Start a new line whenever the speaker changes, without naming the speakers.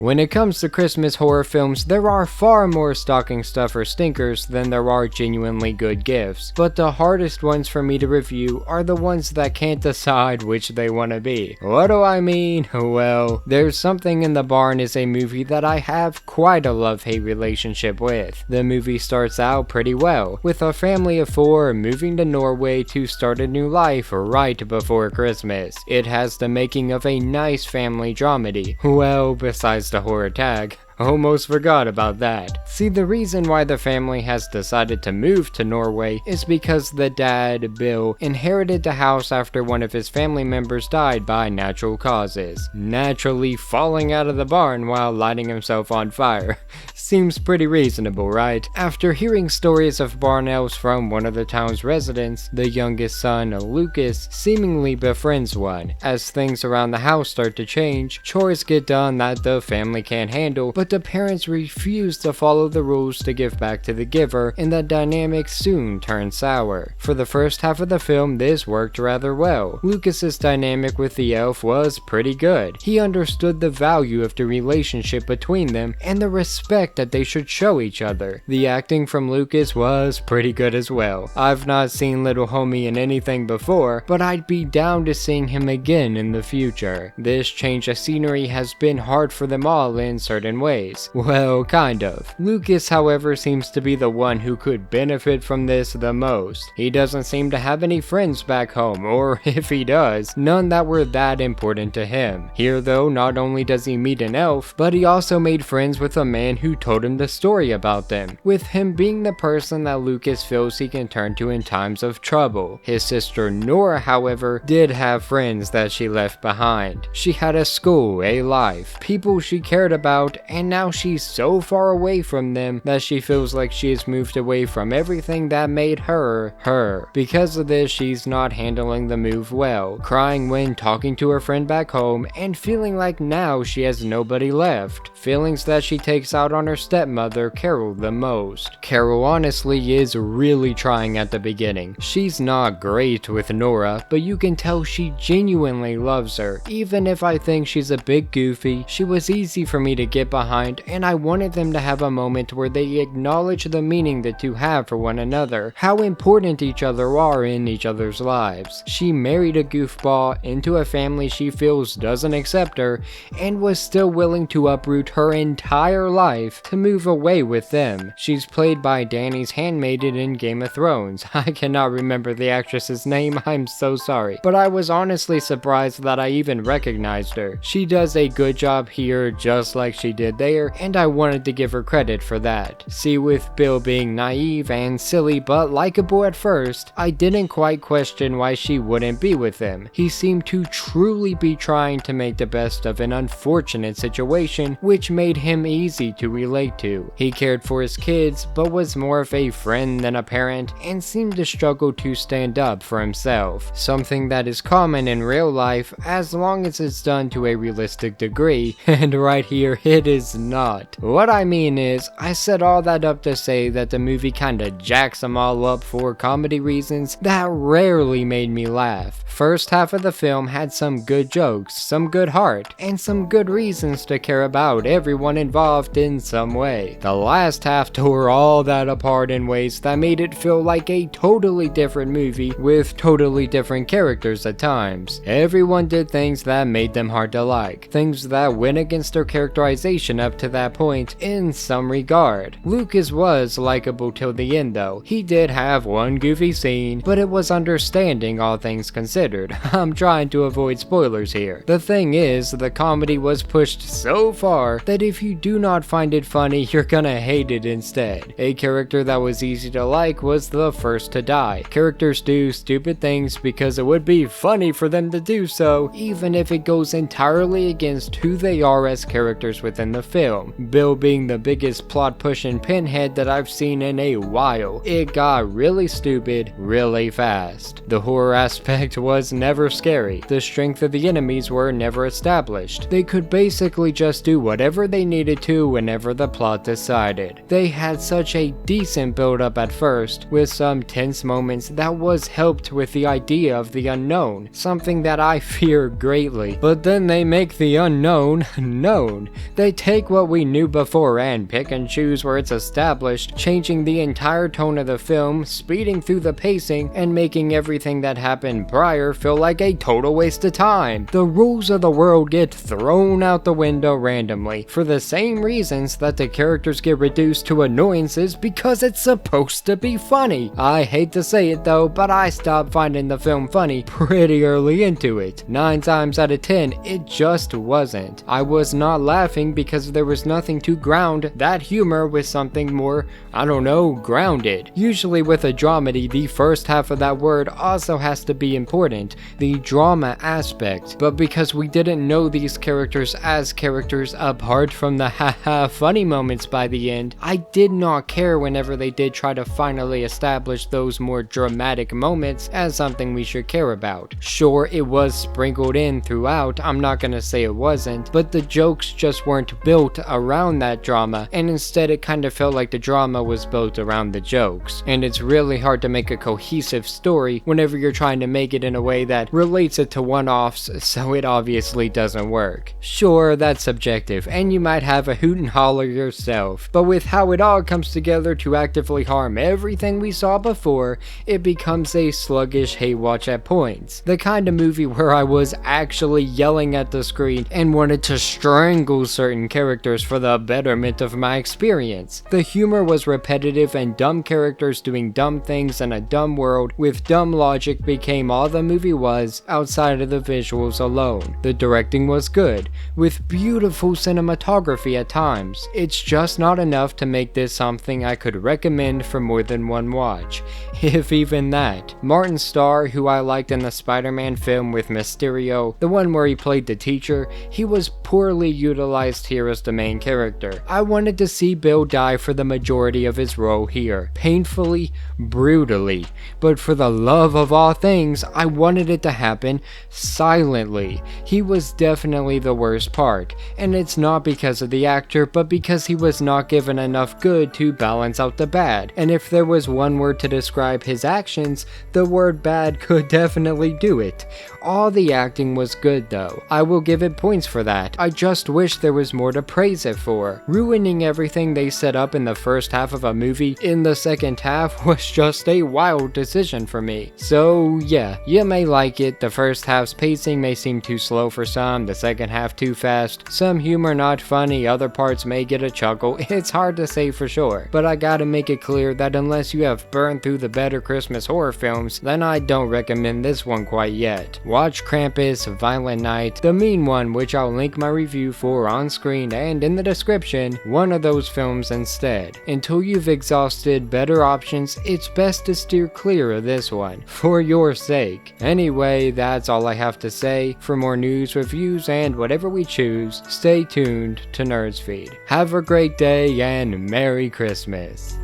When it comes to Christmas horror films, there are far more stocking stuffer stinkers than there are genuinely good gifts, but the hardest ones for me to review are the ones that can't decide which they want to be. What do I mean? Well, There's Something in the Barn is a movie that I have quite a love-hate relationship with. The movie starts out pretty well, with a family of 4 moving to Norway to start a new life right before Christmas. It has the making of a nice family dramedy. Well, besides the horror tag. Almost forgot about that. See, the reason why the family has decided to move to Norway is because the dad, Bill, inherited the house after one of his family members died by natural causes. Naturally falling out of the barn while lighting himself on fire. Seems pretty reasonable, right? After hearing stories of barn elves from one of the town's residents, the youngest son, Lucas, seemingly befriends one. As things around the house start to change, chores get done that the family can't handle, but the parents refuse to follow the rules to give back to the giver, and the dynamic soon turns sour. For the first half of the film, this worked rather well. Lucas's dynamic with the elf was pretty good. He understood the value of the relationship between them and the respect that they should show each other. The acting from Lucas was pretty good as well. I've not seen little homie in anything before, but I'd be down to seeing him again in the future. This change of scenery has been hard for them all in certain ways. Well, kind of. Lucas, however, seems to be the one who could benefit from this the most. He doesn't seem to have any friends back home, or if he does, none that were that important to him. Here though, not only does he meet an elf, but he also made friends with a man who told him the story about them, with him being the person that Lucas feels he can turn to in times of trouble. His sister Nora, however, did have friends that she left behind. She had a school, a life, people she cared about, and now she's so far away from them that she feels like she has moved away from everything that made her, her. Because of this, she's not handling the move well, crying when talking to her friend back home, and feeling like now she has nobody left. Feelings that she takes out on her stepmother, Carol, the most. Carol honestly is really trying at the beginning. She's not great with Nora, but you can tell she genuinely loves her. Even if I think she's a bit goofy, she was easy for me to get behind, and I wanted them to have a moment where they acknowledge the meaning the two have for one another, how important each other are in each other's lives. She married a goofball into a family she feels doesn't accept her, and was still willing to uproot her entire life to move away with them. She's played by Dany's handmaiden in Game of Thrones. I cannot remember the actress's name, I'm so sorry, but I was honestly surprised that I even recognized her. She does a good job here, just like she did there, and I wanted to give her credit for that. See, with Bill being naive and silly but likable at first, I didn't quite question why she wouldn't be with him. He seemed to truly be trying to make the best of an unfortunate situation, which made him easy to relate to. He cared for his kids, but was more of a friend than a parent, and seemed to struggle to stand up for himself. Something that is common in real life, as long as it's done to a realistic degree, and right here it is not. What I mean is, I said all that up to say that the movie kinda jacks them all up for comedy reasons that rarely made me laugh. First half of the film had some good jokes, some good heart, and some good reasons to care about everyone involved in some way. The last half tore all that apart in ways that made it feel like a totally different movie with totally different characters at times. Everyone did things that made them hard to like, things that went against their characterization up to that point in some regard. Lucas was likable till the end though. He did have one goofy scene, but it was understanding all things considered. I'm trying to avoid spoilers here. The thing is, the comedy was pushed so far that if you do not find it funny, you're gonna hate it instead. A character that was easy to like was the first to die. Characters do stupid things because it would be funny for them to do so, even if it goes entirely against who they are as characters within the film, Bill being the biggest plot-pushing pinhead that I've seen in a while. It got really stupid really fast. The horror aspect was never scary. The strength of the enemies were never established. They could basically just do whatever they needed to whenever the plot decided. They had such a decent build-up at first, with some tense moments that was helped with the idea of the unknown, something that I fear greatly. But then they make the unknown known. They take what we knew before and pick and choose where it's established, changing the entire tone of the film, speeding through the pacing, and making everything that happened prior feel like a total waste of time. The rules of the world get thrown out the window randomly, for the same reasons that the characters get reduced to annoyances because it's supposed to be funny. I hate to say it though, but I stopped finding the film funny pretty early into it. 9 times out of 10, it just wasn't. I was not laughing because there was nothing to ground that humor with something more, I don't know, grounded. Usually with a dramedy, the first half of that word also has to be important, the drama aspect, but because we didn't know these characters as characters apart from the haha funny moments by the end, I did not care whenever they did try to finally establish those more dramatic moments as something we should care about. Sure, it was sprinkled in throughout, I'm not gonna say it wasn't, but the jokes just weren't built around that drama, and instead it kind of felt like the drama was built around the jokes. And it's really hard to make a cohesive story whenever you're trying to make it in a way that relates it to one-offs, so it obviously doesn't work. Sure, that's subjective, and you might have a hoot and holler yourself, but with how it all comes together to actively harm everything we saw before, it becomes a sluggish hate watch at points. The kind of movie where I was actually yelling at the screen and wanted to strangle certain characters for the betterment of my experience. The humor was repetitive and dumb characters doing dumb things in a dumb world with dumb logic became all the movie was outside of the visuals alone. The directing was good, with beautiful cinematography at times. It's just not enough to make this something I could recommend for more than one watch, if even that. Martin Starr, who I liked in the Spider-Man film with Mysterio, the one where he played the teacher, he was poorly utilized here as the main character. I wanted to see Bill die for the majority of his role here, painfully, brutally, but for the love of all things, I wanted it to happen silently. He was definitely the worst part, and it's not because of the actor, but because he was not given enough good to balance out the bad. And if there was one word to describe his actions, the word bad could definitely do it. All the acting was good though. I will give it points for that. I just wish there was more to praise it for. Ruining everything they set up in the first half of a movie in the second half was just a wild decision for me. So yeah, you may like it. The first half's pacing may seem too slow for some, the second half too fast, some humor not funny, other parts may get a chuckle. It's hard to say for sure, but I gotta make it clear that unless you have burned through the better Christmas horror films, then I don't recommend this one quite yet. Watch Krampus, Violent Night, the Mean One, which I'll link my review for on screen and in the description, one of those films instead. Until you've exhausted better options, it's best to steer clear of this one, for your sake. Anyway, that's all I have to say. For more news, reviews, and whatever we choose, stay tuned to Nerdsfeed. Have a great day and Merry Christmas.